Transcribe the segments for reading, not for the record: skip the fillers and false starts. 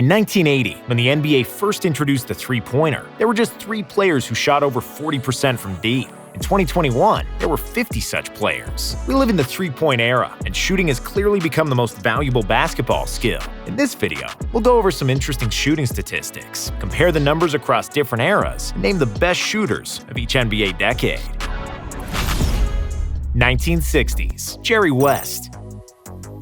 In 1980, when the NBA first introduced the three-pointer, there were just 3 players who shot over 40% from deep. In 2021, there were 50 such players. We live in the three-point era, and shooting has clearly become the most valuable basketball skill. In this video, we'll go over some interesting shooting statistics, compare the numbers across different eras, and name the best shooters of each NBA decade. 1960s, Jerry West.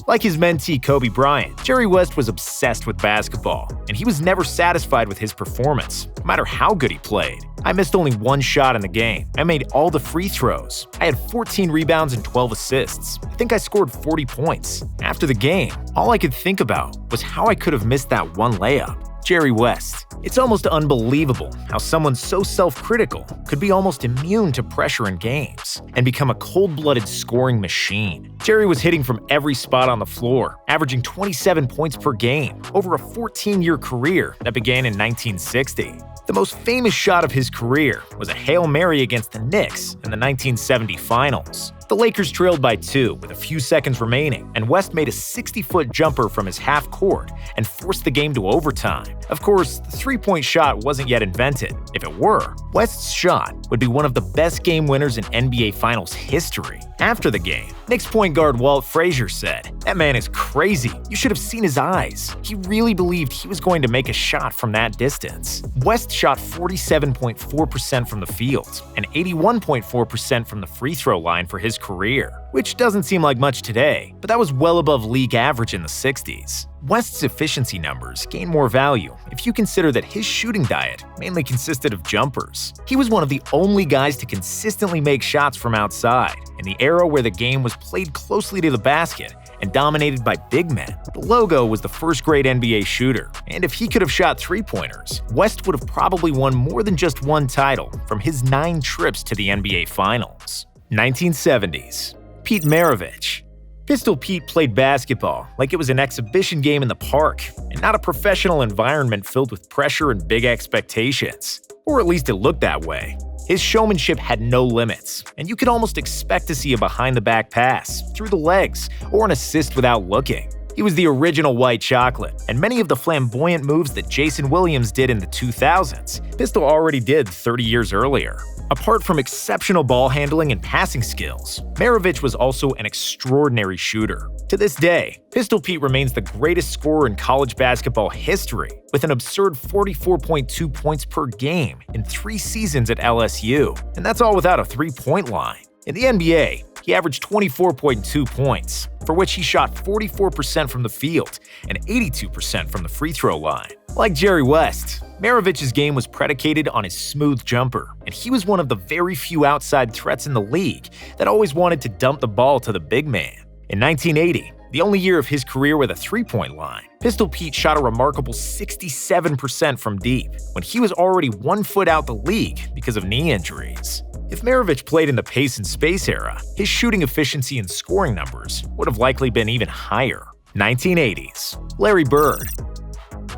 Like his mentee Kobe Bryant, Jerry West was obsessed with basketball, and he was never satisfied with his performance, no matter how good he played. I missed only 1 shot in the game. I made all the free throws. I had 14 rebounds and 12 assists. I think I scored 40 points. After the game, all I could think about was how I could have missed that one layup. Jerry West. It's almost unbelievable how someone so self-critical could be almost immune to pressure in games and become a cold-blooded scoring machine. Jerry was hitting from every spot on the floor, averaging 27 points per game over a 14-year career that began in 1960. The most famous shot of his career was a Hail Mary against the Knicks in the 1970 finals. The Lakers trailed by 2 with a few seconds remaining, and West made a 60-foot jumper from his half court and forced the game to overtime. Of course, the three-point shot wasn't yet invented. If it were, West's shot would be one of the best game winners in NBA Finals history. After the game, Knicks point guard Walt Frazier said, "That man is crazy. You should have seen his eyes. He really believed he was going to make a shot from that distance." West shot 47.4% from the field and 81.4% from the free throw line for his career, which doesn't seem like much today, but that was well above league average in the 60s. West's efficiency numbers gain more value if you consider that his shooting diet mainly consisted of jumpers. He was one of the only guys to consistently make shots from outside in the era where the game was played closely to the basket and dominated by big men. The logo was the first great NBA shooter, and if he could have shot three-pointers, West would have probably won more than just one title from his 9 trips to the NBA Finals. 1970s, Pete Maravich. Pistol Pete played basketball like it was an exhibition game in the park and not a professional environment filled with pressure and big expectations. Or at least it looked that way. His showmanship had no limits, and you could almost expect to see a behind-the-back pass, through the legs, or an assist without looking. He was the original white chocolate, and many of the flamboyant moves that Jason Williams did in the 2000s, Pistol already did 30 years earlier. Apart from exceptional ball handling and passing skills, Maravich was also an extraordinary shooter. To this day, Pistol Pete remains the greatest scorer in college basketball history, with an absurd 44.2 points per game in 3 seasons at LSU, and that's all without a three-point line. In the NBA, he averaged 24.2 points, for which he shot 44% from the field and 82% from the free throw line. Like Jerry West, Maravich's game was predicated on his smooth jumper, and he was one of the very few outside threats in the league that always wanted to dump the ball to the big man. In 1980, the only year of his career with a three-point line, Pistol Pete shot a remarkable 67% from deep, when he was already 1 foot out the league because of knee injuries. If Maravich played in the pace and space era, his shooting efficiency and scoring numbers would have likely been even higher. 1980s, Larry Bird.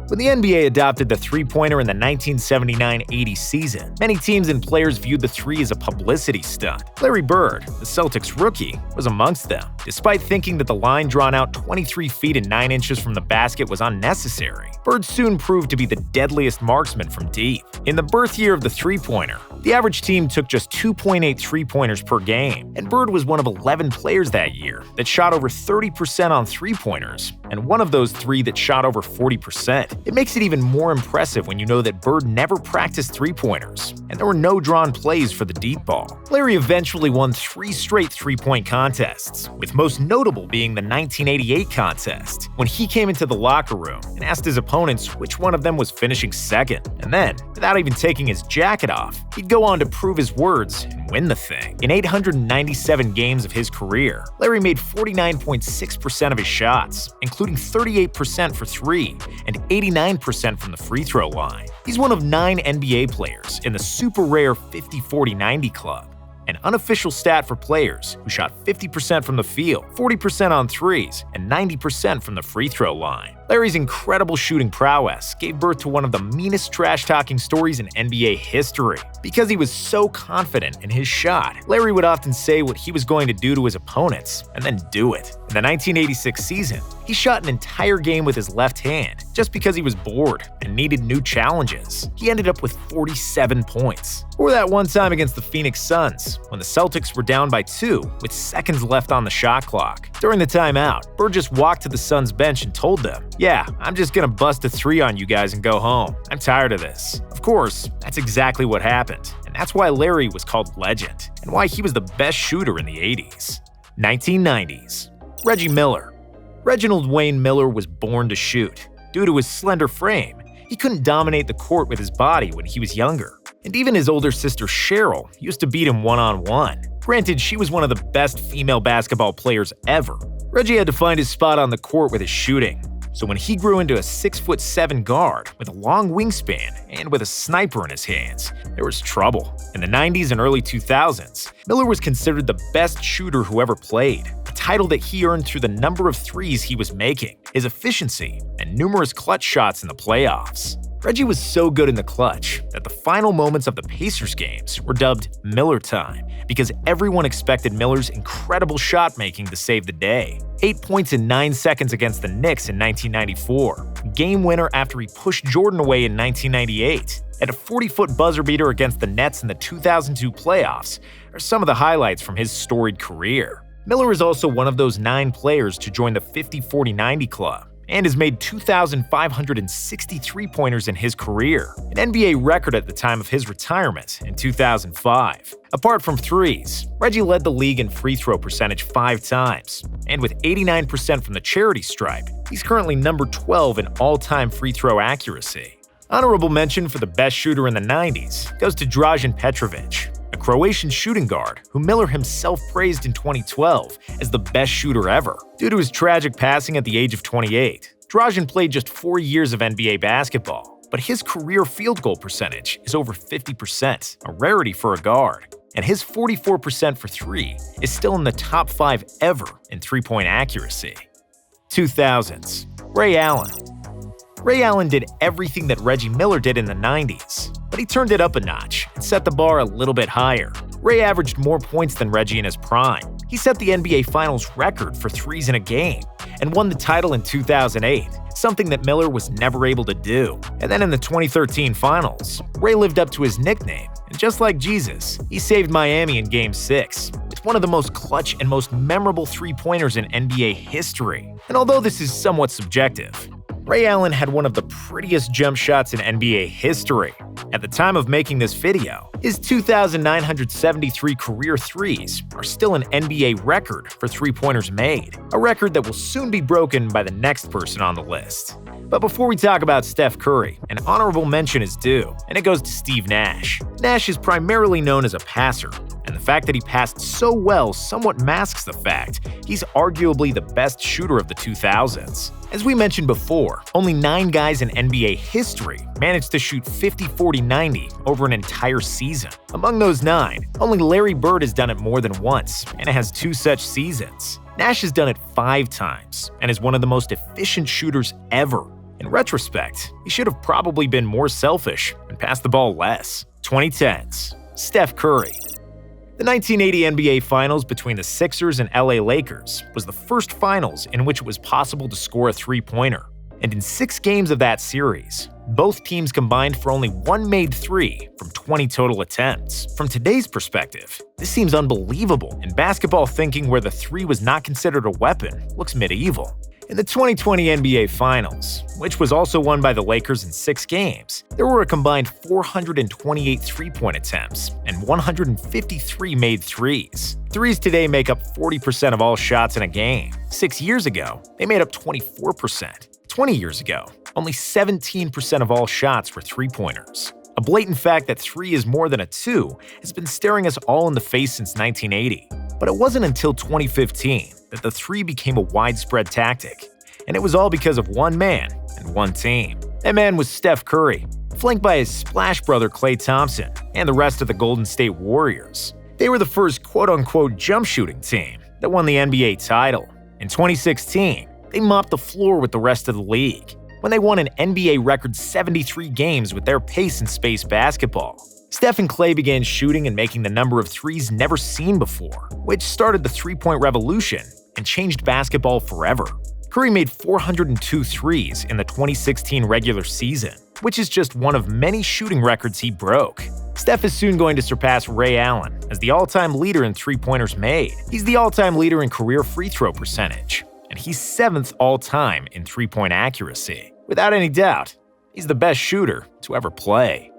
When the NBA adopted the three-pointer in the 1979-80 season, many teams and players viewed the three as a publicity stunt. Larry Bird, the Celtics rookie, was amongst them, despite thinking that the line drawn out 23 feet and 9 inches from the basket was unnecessary. Bird soon proved to be the deadliest marksman from deep. In the birth year of the three-pointer, the average team took just 2.8 three-pointers per game, and Bird was one of 11 players that year that shot over 30% on three-pointers, and one of those 3 that shot over 40%. It makes it even more impressive when you know that Bird never practiced three-pointers, and there were no drawn plays for the deep ball. Larry eventually won 3 straight three-point contests, with most notable being the 1988 contest, when he came into the locker room and asked his opponents which one of them was finishing second, and then, without even taking his jacket off, he'd go on to prove his words and win the thing. In 897 games of his career, Larry made 49.6% of his shots, including 38% for 3 and 89% from the free throw line. He's one of 9 NBA players in the super rare 50-40-90 club, an unofficial stat for players who shot 50% from the field, 40% on threes, and 90% from the free throw line. Larry's incredible shooting prowess gave birth to one of the meanest trash-talking stories in NBA history. Because he was so confident in his shot, Larry would often say what he was going to do to his opponents and then do it. In the 1986 season, he shot an entire game with his left hand just because he was bored and needed new challenges. He ended up with 47 points. Or that one time against the Phoenix Suns, when the Celtics were down by 2 with seconds left on the shot clock. During the timeout, Bird just walked to the Suns bench and told them, "Yeah, I'm just gonna bust a 3 on you guys and go home. I'm tired of this." Of course, that's exactly what happened, and that's why Larry was called Legend, and why he was the best shooter in the 80s. 1990s. Reggie Miller. Reginald Wayne Miller was born to shoot. Due to his slender frame, he couldn't dominate the court with his body when he was younger. And even his older sister Cheryl used to beat him one-on-one. Granted, she was one of the best female basketball players ever. Reggie had to find his spot on the court with his shooting. So when he grew into a 6'7" guard with a long wingspan and with a sniper in his hands, there was trouble. In the 90s and early 2000s, Miller was considered the best shooter who ever played, a title that he earned through the number of threes he was making, his efficiency, and numerous clutch shots in the playoffs. Reggie was so good in the clutch that the final moments of the Pacers games were dubbed Miller time because everyone expected Miller's incredible shot-making to save the day. 8 points in 9 seconds against the Knicks in 1994, game winner after he pushed Jordan away in 1998, and a 40-foot buzzer beater against the Nets in the 2002 playoffs are some of the highlights from his storied career. Miller is also one of those 9 players to join the 50-40-90 club, and has made 2,563 pointers in his career, an NBA record at the time of his retirement in 2005. Apart from threes, Reggie led the league in free throw percentage 5 times, and with 89% from the charity stripe, he's currently number 12 in all-time free throw accuracy. Honorable mention for the best shooter in the 90s goes to Dražen Petrović, a Croatian shooting guard who Miller himself praised in 2012 as the best shooter ever. Due to his tragic passing at the age of 28, Dražen played just 4 years of NBA basketball, but his career field goal percentage is over 50%, a rarity for a guard, and his 44% for 3 is still in the top 5 ever in three-point accuracy. 2000s. Ray Allen. Ray Allen did everything that Reggie Miller did in the 90s, but he turned it up a notch and set the bar a little bit higher. Ray averaged more points than Reggie in his prime. He set the NBA Finals record for threes in a game and won the title in 2008, something that Miller was never able to do. And then in the 2013 Finals, Ray lived up to his nickname, and just like Jesus, he saved Miami in Game 6 with one of the most clutch and most memorable three-pointers in NBA history. And although this is somewhat subjective, Ray Allen had one of the prettiest jump shots in NBA history. At the time of making this video, his 2,973 career threes are still an NBA record for three-pointers made, a record that will soon be broken by the next person on the list. But before we talk about Steph Curry, an honorable mention is due, and it goes to Steve Nash. Nash is primarily known as a passer, and the fact that he passed so well somewhat masks the fact he's arguably the best shooter of the 2000s. As we mentioned before, only 9 guys in NBA history managed to shoot 50-40-90 over an entire season. Among those 9, only Larry Bird has done it more than once, and it has 2 such seasons. Nash has done it 5 times, and is one of the most efficient shooters ever. In retrospect, he should have probably been more selfish and passed the ball less. 2010s. Steph Curry. The 1980 NBA Finals between the Sixers and LA Lakers was the first finals in which it was possible to score a three-pointer. And in 6 games of that series, both teams combined for only 1 made 3 from 20 total attempts. From today's perspective, this seems unbelievable, and basketball thinking where the 3 was not considered a weapon looks medieval. In the 2020 NBA Finals, which was also won by the Lakers in 6 games, there were a combined 428 three-point attempts and 153 made threes. Threes today make up 40% of all shots in a game. 6 years ago, they made up 24%. 20 years ago, only 17% of all shots were three-pointers. A blatant fact that 3 is more than a 2 has been staring us all in the face since 1980. But it wasn't until 2015 that the 3 became a widespread tactic, and it was all because of one man and one team. That man was Steph Curry, flanked by his splash brother Klay Thompson and the rest of the Golden State Warriors. They were the first quote-unquote jump shooting team that won the NBA title. In 2016, They mopped the floor with the rest of the league when they won an NBA record 73 games with their pace and space basketball. Steph and Klay began shooting and making the number of threes never seen before, which started the three-point revolution and changed basketball forever. Curry made 402 threes in the 2016 regular season, which is just one of many shooting records he broke. Steph is soon going to surpass Ray Allen as the all-time leader in three-pointers made. He's the all-time leader in career free throw percentage, and he's 7th all-time in three-point accuracy. Without any doubt, he's the best shooter to ever play.